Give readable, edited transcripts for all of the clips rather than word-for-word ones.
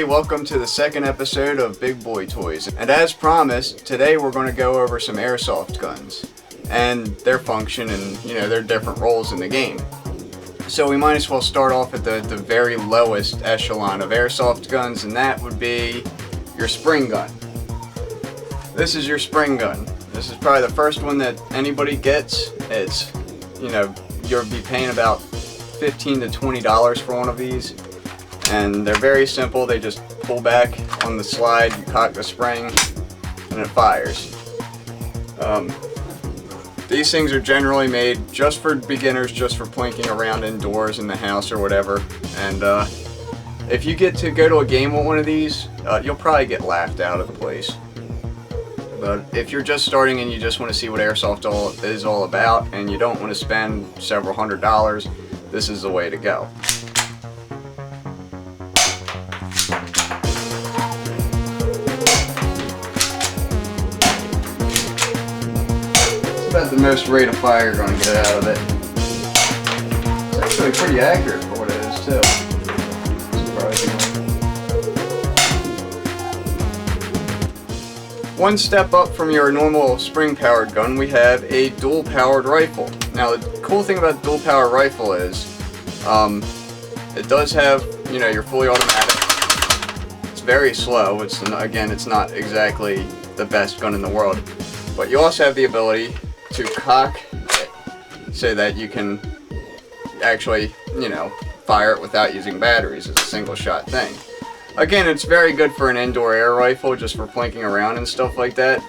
welcome to the second episode of Big Boy Toys. And as promised, today we're going to go over some airsoft guns and their function and, their different roles in the game. So we might as well start off at the very lowest echelon of airsoft guns, and that would be your spring gun. This is your spring gun. This is probably the first one that anybody gets. It's, you'll be paying about $15 to $20 for one of these. And they're very simple. They just pull back on the slide, you cock the spring, and it fires. These things are generally made just for beginners, just for plinking around indoors in the house or whatever. And if you get to go to a game with one of these, you'll probably get laughed out of the place. But if you're just starting and you just want to see what airsoft is all about, and you don't want to spend several $100s, this is the way to go. About the most rate of fire you're going to get out of it. It's actually pretty accurate for what it is too, surprisingly. One step up from your normal spring powered gun, we have a dual powered rifle. Now the cool thing about the dual powered rifle is it does have your fully automatic. It's very slow. It's not exactly the best gun in the world, but you also have the ability to cock it so that you can actually, fire it without using batteries. It's a single shot thing. Again, it's very good for an indoor air rifle, just for plinking around and stuff like that.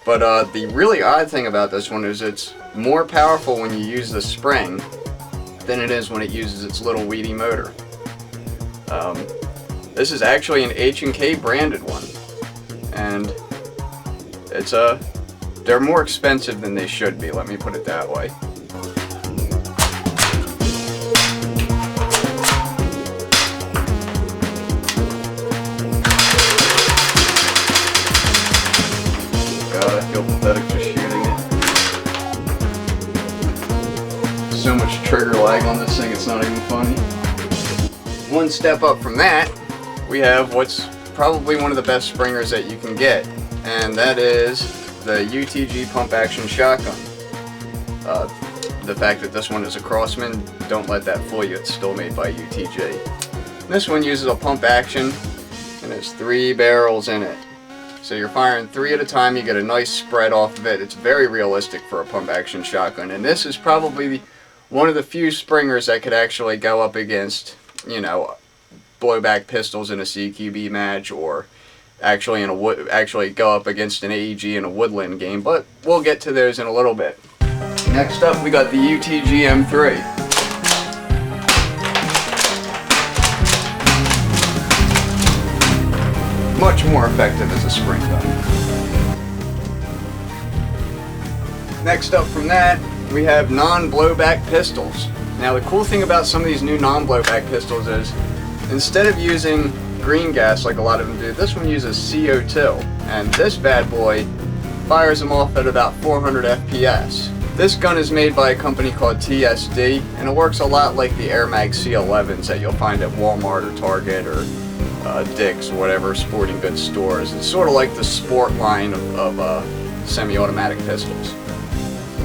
But the really odd thing about this one is it's more powerful when you use the spring than it is when it uses its little weedy motor. This is actually an H&K branded one, and it's they're more expensive than they should be, let me put it that way. God, I feel pathetic just shooting it. So much trigger lag on this thing, it's not even funny. One step up from that, we have what's probably one of the best springers that you can get, and that is the UTG pump action shotgun. The fact that this one is a Crossman, don't let that fool you, it's still made by UTG. This one uses a pump action and has 3 barrels in it. So you're firing 3 at a time, you get a nice spread off of it. It's very realistic for a pump action shotgun, and this is probably one of the few springers that could actually go up against, blowback pistols in a CQB match, or actually go up against an AEG in a woodland game, but we'll get to those in a little bit. Next up, we got the UTG M3. Much more effective as a spring gun. Next up from that, we have non-blowback pistols. Now the cool thing about some of these new non-blowback pistols is, instead of using green gas like a lot of them do, this one uses CO2, and this bad boy fires them off at about 400 FPS. This gun is made by a company called TSD, and it works a lot like the Air Mag C11s that you'll find at Walmart or Target or Dick's or whatever sporting goods stores. It's sort of like the sport line of semi-automatic pistols,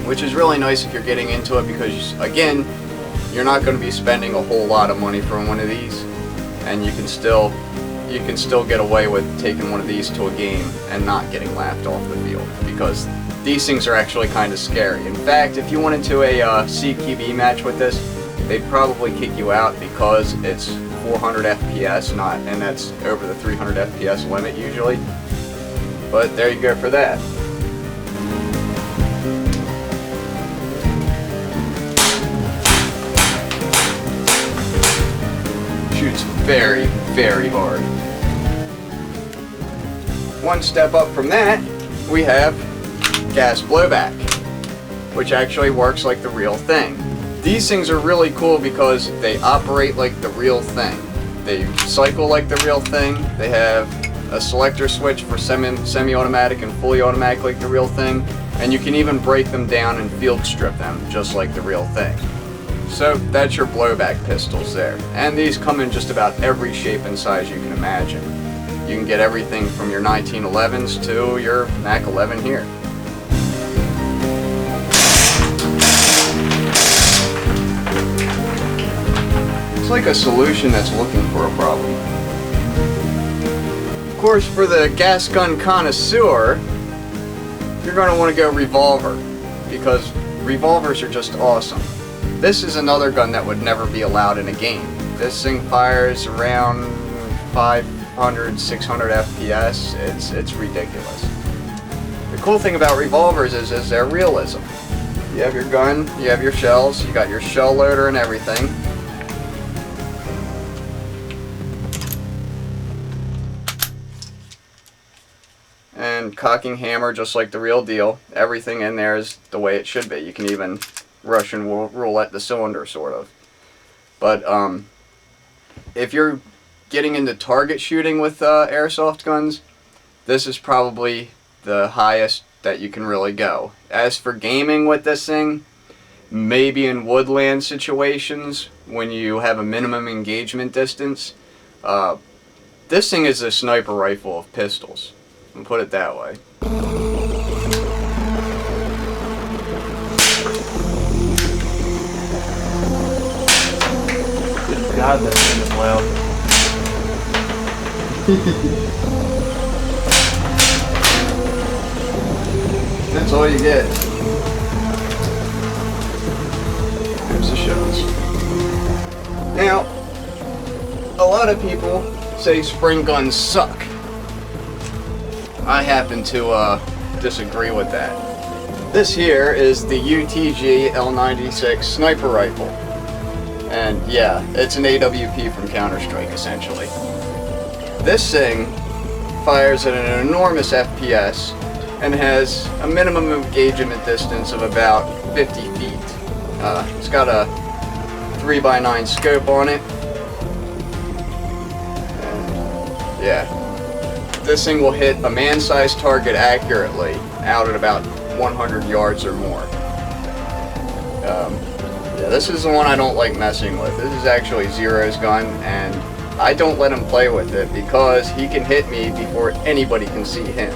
which is really nice if you're getting into it, because again, you're not going to be spending a whole lot of money for one of these, and you can still get away with taking one of these to a game and not getting laughed off the field, because these things are actually kind of scary. In fact, if you went into a CQB match with this, they'd probably kick you out, because it's 400 FPS, and that's over the 300 FPS limit usually. But there you go for that. Shoots very, very hard. One step up from that, we have gas blowback, which actually works like the real thing. These things are really cool because they operate like the real thing. They cycle like the real thing. They have a selector switch for semi-automatic and fully automatic like the real thing, and you can even break them down and field strip them just like the real thing. So that's your blowback pistols there. And these come in just about every shape and size you can imagine. You can get everything from your 1911s to your Mac 11 here. It's like a solution that's looking for a problem. Of course, for the gas gun connoisseur, you're going to want to go revolver, because revolvers are just awesome. This is another gun that would never be allowed in a game. This thing fires around 500, 600 FPS. It's ridiculous. The cool thing about revolvers is their realism. You have your gun, you have your shells, you got your shell loader and everything. And cocking hammer just like the real deal. Everything in there is the way it should be. You can even Russian roulette the cylinder, sort of. But if you're getting into target shooting with airsoft guns, this is probably the highest that you can really go. As for gaming with this thing, maybe in woodland situations when you have a minimum engagement distance, this thing is a sniper rifle of pistols. And put it that way. Good God, that thing is loud. That's all you get. There's the shells. Now, a lot of people say spring guns suck. I happen to disagree with that. This here is the UTG L96 sniper rifle. And yeah, it's an AWP from Counter-Strike essentially. This thing fires at an enormous FPS and has a minimum engagement distance of about 50 feet. It's got a 3x9 scope on it. And yeah. This thing will hit a man-sized target accurately out at about 100 yards or more. Yeah, this is the one I don't like messing with. This is actually Zero's gun, and I don't let him play with it because he can hit me before anybody can see him.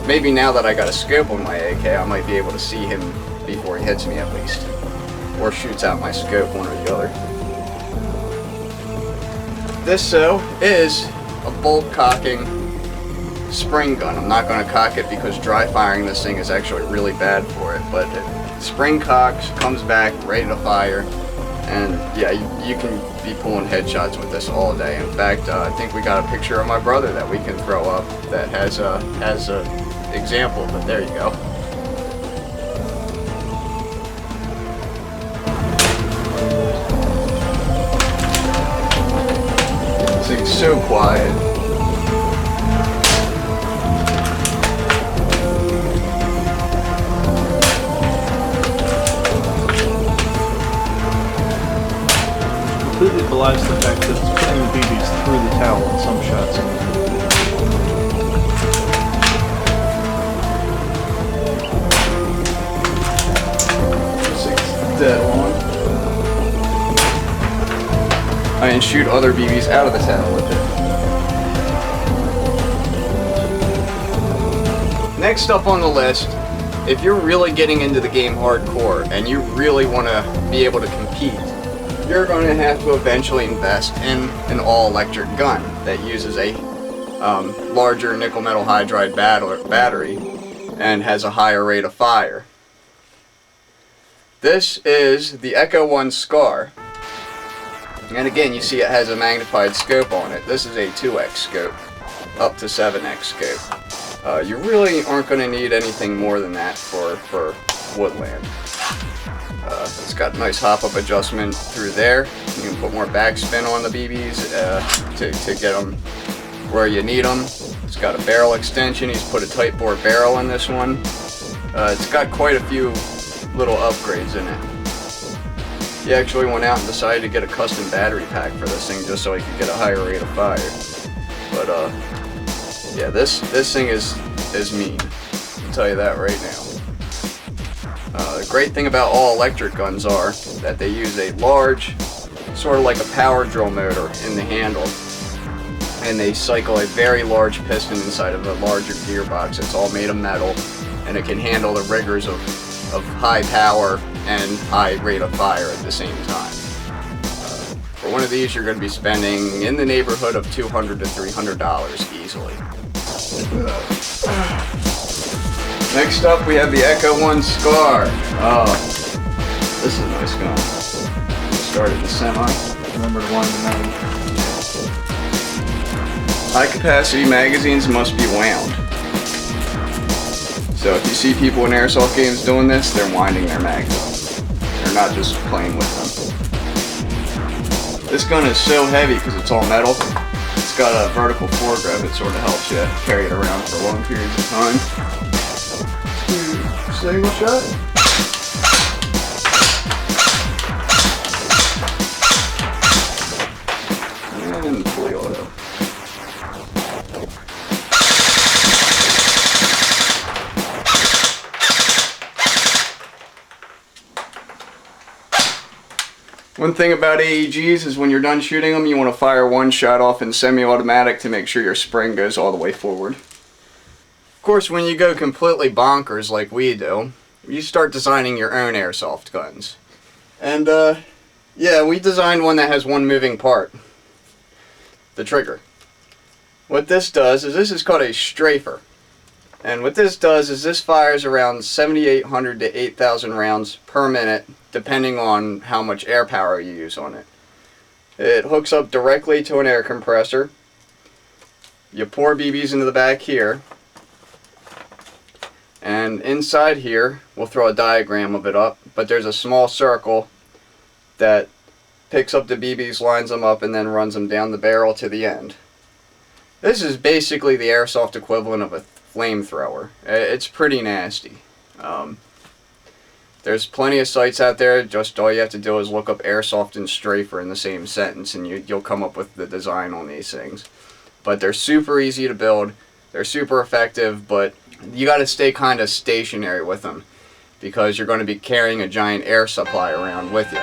Maybe now that I got a scope on my AK, I might be able to see him before he hits me at least. Or shoots out my scope, one or the other. This, so, is a bolt cocking spring gun. I'm not going to cock it because dry firing this thing is actually really bad for it, but it spring cocks, comes back, ready to fire, and yeah, you can be pulling headshots with this all day. In fact, I think we got a picture of my brother that we can throw up that has a example, but there you go. This thing's so quiet. Completely belies the fact that it's putting the BBs through the towel in some shots. Dead on. I can shoot other BBs out of the towel with it. Next up on the list, if you're really getting into the game hardcore and you really want to be able to compete, you're going to have to eventually invest in an all-electric gun that uses a larger nickel metal hydride battery and has a higher rate of fire. This is the Echo 1 Scar. And again, you see it has a magnified scope on it. This is a 2x scope, up to 7x scope. You really aren't going to need anything more than that for woodland. It's got a nice hop-up adjustment through there. You can put more backspin on the BBs to get them where you need them. It's got a barrel extension. He's put a tight bore barrel in this one. It's got quite a few little upgrades in it. He actually went out and decided to get a custom battery pack for this thing just so he could get a higher rate of fire. But yeah, this thing is mean. I'll tell you that right now. The great thing about all electric guns are that they use a large, sort of like a power drill motor in the handle, and they cycle a very large piston inside of a larger gearbox. It's all made of metal, and it can handle the rigors of high power and high rate of fire at the same time. For one of these, you're going to be spending in the neighborhood of $200 to $300 easily. Next up, we have the Echo 1 Scar. Oh, this is a nice gun. Started the semi. Remember to wind them out. High capacity magazines must be wound. So if you see people in airsoft games doing this, they're winding their mags up. They're not just playing with them. This gun is so heavy because it's all metal. It's got a vertical foregrip that sort of helps you carry it around for long periods of time. Single shot. And fully auto. One thing about AEGs is when you're done shooting them, you want to fire one shot off in semi-automatic to make sure your spring goes all the way forward. Of course, when you go completely bonkers like we do, you start designing your own airsoft guns. And yeah, we designed one that has one moving part. The trigger. What this does is, this is called a strafer. And what this does is this fires around 7,800 to 8,000 rounds per minute, depending on how much air power you use on it. It hooks up directly to an air compressor. You pour BBs into the back here. And inside here, we'll throw a diagram of it up, but there's a small circle that picks up the BBs, lines them up, and then runs them down the barrel to the end. This is basically the airsoft equivalent of a flamethrower. It's pretty nasty. There's plenty of sites out there, just all you have to do is look up airsoft and strafer in the same sentence and you'll come up with the design on these things. But they're super easy to build, they're super effective, but you got to stay kind of stationary with them because you're going to be carrying a giant air supply around with you.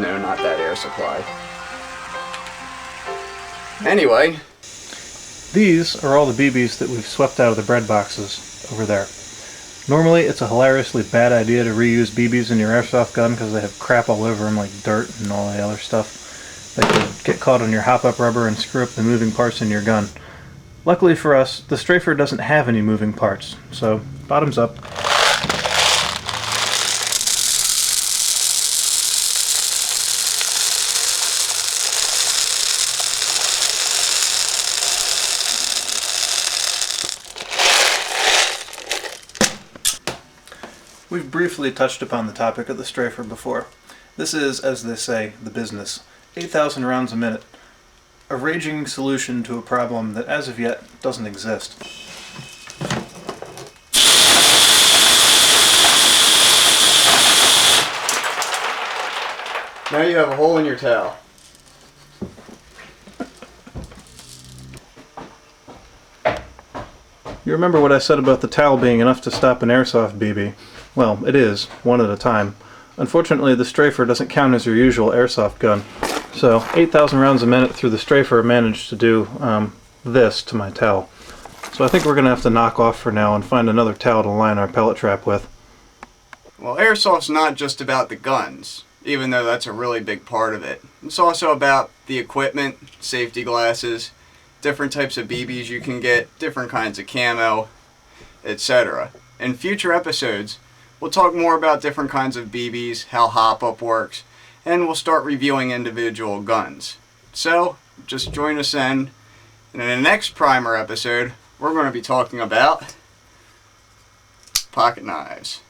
No, not that air supply. Anyway, These are all the BBs that we've swept out of the bread boxes over there. Normally, it's a hilariously bad idea to reuse BBs in your airsoft gun because they have crap all over them like dirt and all the other stuff that could get caught on your hop-up rubber and screw up the moving parts in your gun. Luckily for us, the strafer doesn't have any moving parts, so bottoms up. We've briefly touched upon the topic of the strafer before. This is, as they say, the business. 8,000 rounds a minute. A raging solution to a problem that as of yet doesn't exist. now you have a hole in your towel. You remember what I said about the towel being enough to stop an airsoft BB? Well, it is, one at a time. Unfortunately, the strafer doesn't count as your usual airsoft gun. So, 8,000 rounds a minute through the strafer managed to do this to my towel. So I think we're going to have to knock off for now and find another towel to line our pellet trap with. Well, airsoft's not just about the guns, even though that's a really big part of it. It's also about the equipment, safety glasses, different types of BBs you can get, different kinds of camo, etc. In future episodes, we'll talk more about different kinds of BBs, how hop-up works, and we'll start reviewing individual guns. So, just join us then. And in the next primer episode, we're going to be talking about pocket knives.